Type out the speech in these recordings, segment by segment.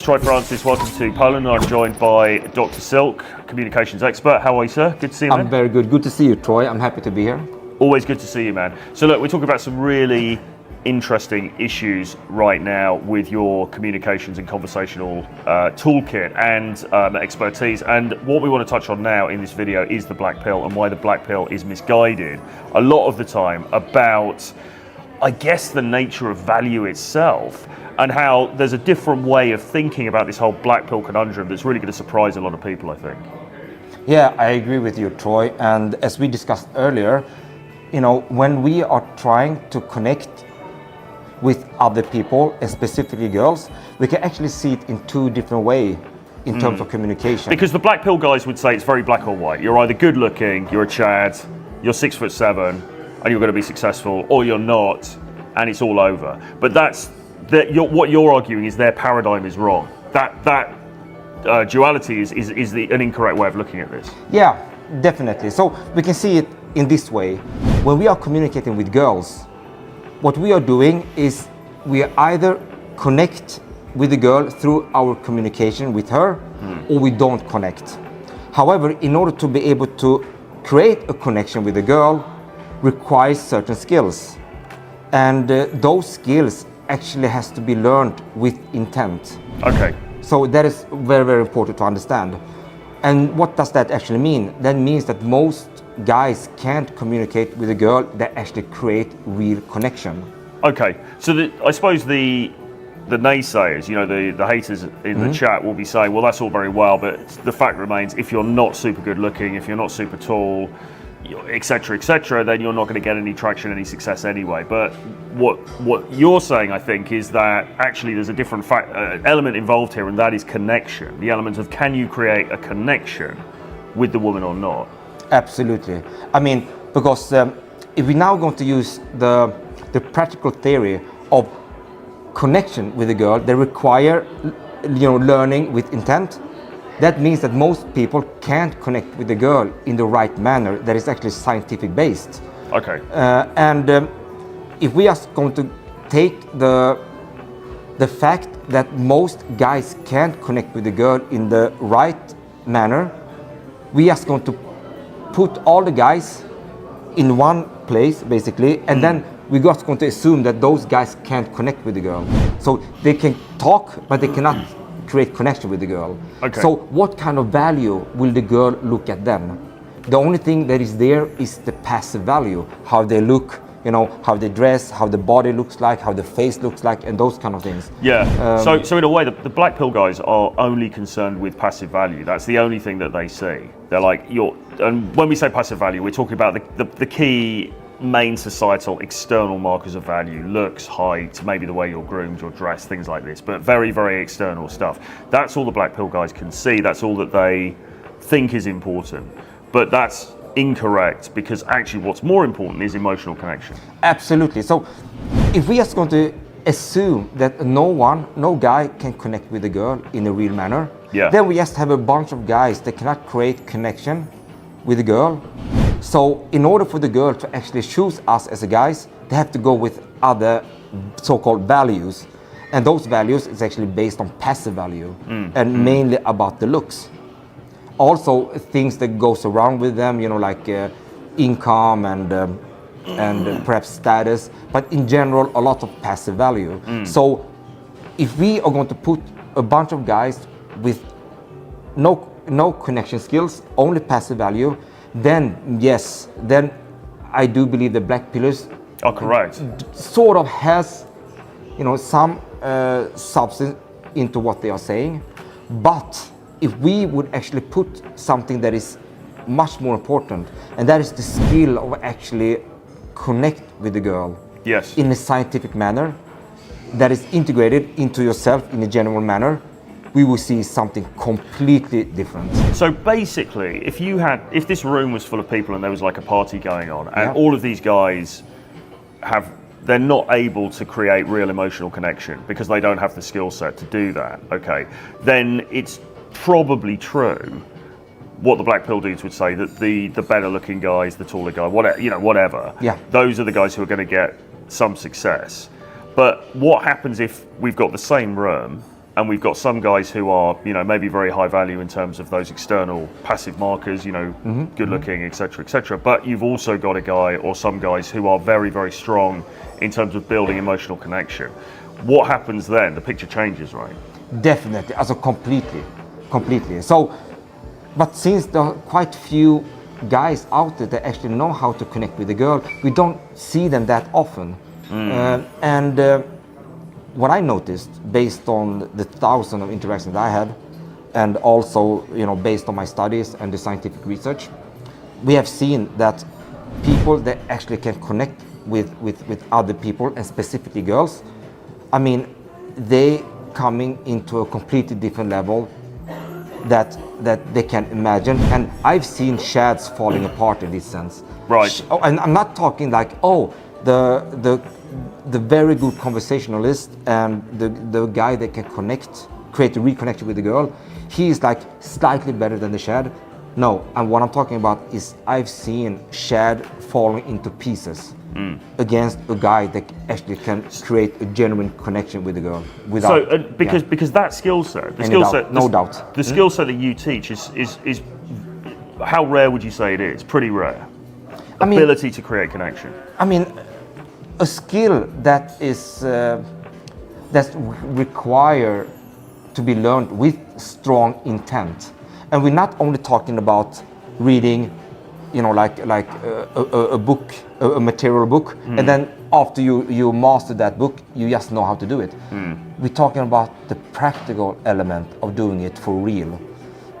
Troy Francis, welcome to Poland. I'm joined by Dr. Silk, communications expert. How are you, sir? Good to see you, man. I'm very good. Good to see you, Troy. I'm happy to be here. Always good to see you, man. So look, we're talking about some really interesting issues right now with your communications and conversational toolkit and expertise. And what we want to touch on now in this video is the black pill and why the black pill is misguided a lot of the time about, I guess, the nature of value itself, and how there's a different way of thinking about this whole black pill conundrum that's really going to surprise a lot of people, I think. Yeah, I agree with you, Troy. And as we discussed earlier, when we are trying to connect with other people, and specifically girls, we can actually see it in two different ways in terms of communication. Because the black pill guys would say it's very black or white. You're either good looking, you're a Chad, you're 6'7", and you're going to be successful, or you're not, and it's all over. But what you're arguing is their paradigm is wrong. That duality is an incorrect way of looking at this. Yeah, definitely. So we can see it in this way. When we are communicating with girls, what we are doing is we either connect with the girl through our communication with her, or we don't connect. However, in order to be able to create a connection with the girl requires certain skills. And those skills actually has to be learned with intent. Okay. So that is very, very important to understand. And what does that actually mean? That means that most guys can't communicate with a girl that actually create real connection. Okay, so I suppose the naysayers, the haters in the chat will be saying, well, that's all very well, but the fact remains, if you're not super good looking, if you're not super tall, etc., then you're not going to get any traction, any success anyway. But what you're saying, I think, is that actually there's a different element involved here, and that is connection. The element of, can you create a connection with the woman or not? Absolutely. I mean, because if we're now going to use the practical theory of connection with a girl, they require learning with intent. That means that most people can't connect with the girl in the right manner that is actually scientific based. Okay. And if we are going to take the fact that most guys can't connect with the girl in the right manner, we are going to put all the guys in one place, basically, and then we're just going to assume that those guys can't connect with the girl. So they can talk, but they cannot create connection with the girl. Okay. So what kind of value will the girl look at then? The only thing that is there is the passive value, how they look, how they dress, how the body looks like, how the face looks like, and those kind of things. Yeah. So in a way, the black pill guys are only concerned with passive value. That's the only thing that they see. They're like, and when we say passive value, we're talking about the key main societal external markers of value: looks, height, maybe the way you're groomed, your dress, things like this, but very, very external stuff. That's all the black pill guys can see. That's all that they think is important. But that's incorrect, because actually what's more important is emotional connection. Absolutely. So if we are going to assume that no guy can connect with a girl in a real manner, then we just have a bunch of guys that cannot create connection with a girl. So in order for the girl to actually choose us as a guys, they have to go with other so-called values. And those values is actually based on passive value and mainly about the looks. Also things that goes around with them, like income and perhaps status, but in general a lot of passive value. So if we are going to put a bunch of guys with no connection skills, only passive value, then yes, then I do believe the black pillars are correct. Sort of has, some substance into what they are saying. But if we would actually put something that is much more important, and that is the skill of actually connect with the girl in a scientific manner that is integrated into yourself in a genuine manner, we will see something completely different. So basically, if this room was full of people and there was like a party going on, and all of these guys they're not able to create real emotional connection because they don't have the skill set to do that, okay, then it's probably true what the black pill dudes would say, that the better looking guys, the taller guy, whatever, those are the guys who are going to get some success. But what happens if we've got the same room and we've got some guys who are, you know, maybe very high value in terms of those external passive markers, you know, good looking, etc., etc. But you've also got a guy or some guys who are very, very strong in terms of building emotional connection. What happens then? The picture changes, right? Definitely, also completely. So, but since there are quite few guys out there that actually know how to connect with a girl, we don't see them that often. What I noticed, based on the thousands of interactions I had, and also, you know, based on my studies and the scientific research, we have seen that people that actually can connect with other people, and specifically girls, I mean, they coming into a completely different level that they can imagine. And I've seen shads falling apart in this sense. Right. And I'm not talking like, oh, the very good conversationalist and the guy that can create a reconnection with the girl, he is like slightly better than the shad. No, and what I'm talking about is I've seen shad falling into pieces against a guy that actually can create a genuine connection with the girl. Without, because that skill set, no doubt, the skill set that you teach is how rare would you say it is? Pretty rare. Ability to create connection. I mean, a skill that is that's required to be learned with strong intent. And we're not only talking about reading, you know, like a book, a material book, and then after you master that book, you just know how to do it. We're talking about the practical element of doing it for real,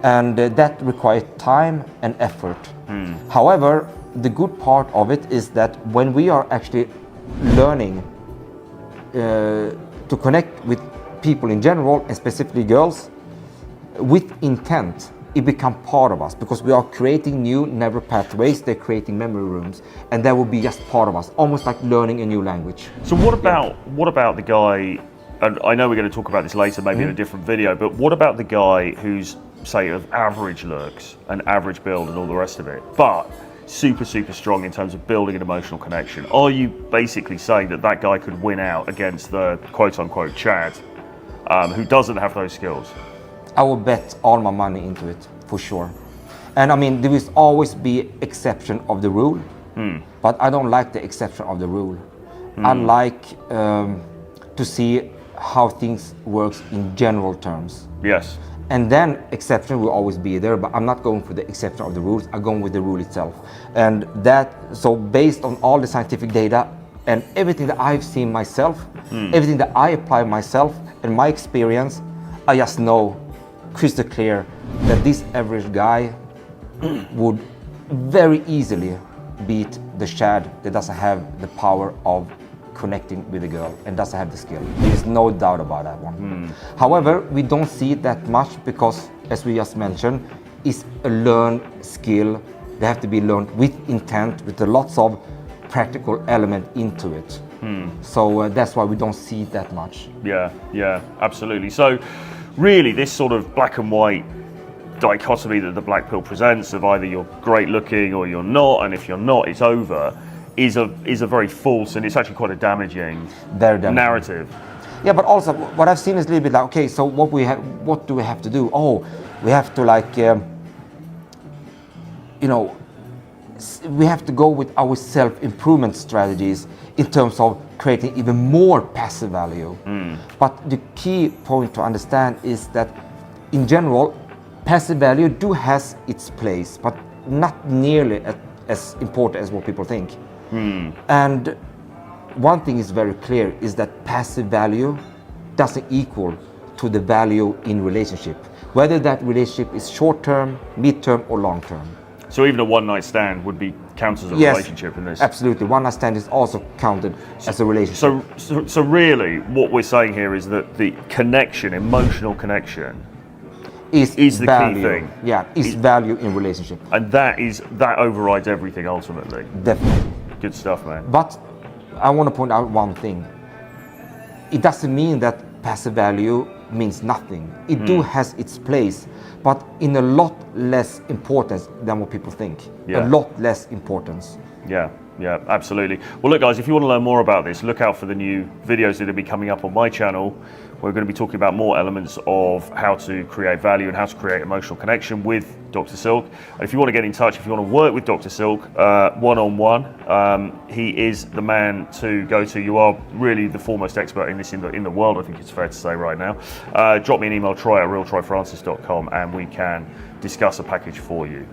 and that requires time and effort. However, the good part of it is that when we are actually learning to connect with people in general, and specifically girls, with intent, it becomes part of us, because we are creating new neural pathways, they're creating memory rooms, and that will be just part of us, almost like learning a new language. So what about the guy, and I know we're going to talk about this later, maybe in a different video, but what about the guy who's, say, of average looks and average build and all the rest of it, but super strong in terms of building an emotional connection? Are you basically saying that guy could win out against the quote-unquote Chad who doesn't have those skills? I will bet all my money into it, for sure. And I mean, there will always be exception of the rule, but I don't like the exception of the rule. I like to see how things works in general terms. Yes. And then exception will always be there, but I'm not going for the exception of the rules, I'm going with the rule itself. And so based on all the scientific data and everything that I've seen myself, everything that I apply myself and my experience, I just know crystal clear that this average guy would very easily beat the shad that doesn't have the power of connecting with a girl and doesn't have the skill. There's no doubt about that one. However, we don't see it that much because, as we just mentioned, it's a learned skill. They have to be learned with intent, with lots of practical element into it. So that's why we don't see it that much. Yeah, absolutely. So really, this sort of black and white dichotomy that the black pill presents of either you're great looking or you're not, and if you're not, it's over, is a very false, and it's actually quite a damaging narrative. Yeah, but also what I've seen is a little bit like, okay, so what do we have to do? Oh, we have to like, we have to go with our self-improvement strategies in terms of creating even more passive value. But the key point to understand is that in general, passive value has its place, but not nearly as important as what people think. And one thing is very clear is that passive value doesn't equal to the value in relationship, whether that relationship is short-term, mid-term or long-term. So even a one-night stand would be counted as a relationship in this? Absolutely. One-night stand is also counted as a relationship. So really, what we're saying here is that the connection, emotional connection, is the value. Key thing. Yeah, is value in relationship. And that overrides everything ultimately. Definitely. Good stuff, man. But I want to point out one thing. It doesn't mean that passive value means nothing. It has its place, but in a lot less importance than what people think. A lot less importance. Yeah. Yeah, absolutely. Well, look, guys, if you want to learn more about this, look out for the new videos that will be coming up on my channel. We're going to be talking about more elements of how to create value and how to create emotional connection with Dr. Silk. And if you want to get in touch, if you want to work with Dr. Silk one-on-one, he is the man to go to. You are really the foremost expert in this in the world, I think it's fair to say right now. Drop me an email, troy@realtroyfrancis.com, and we can discuss a package for you.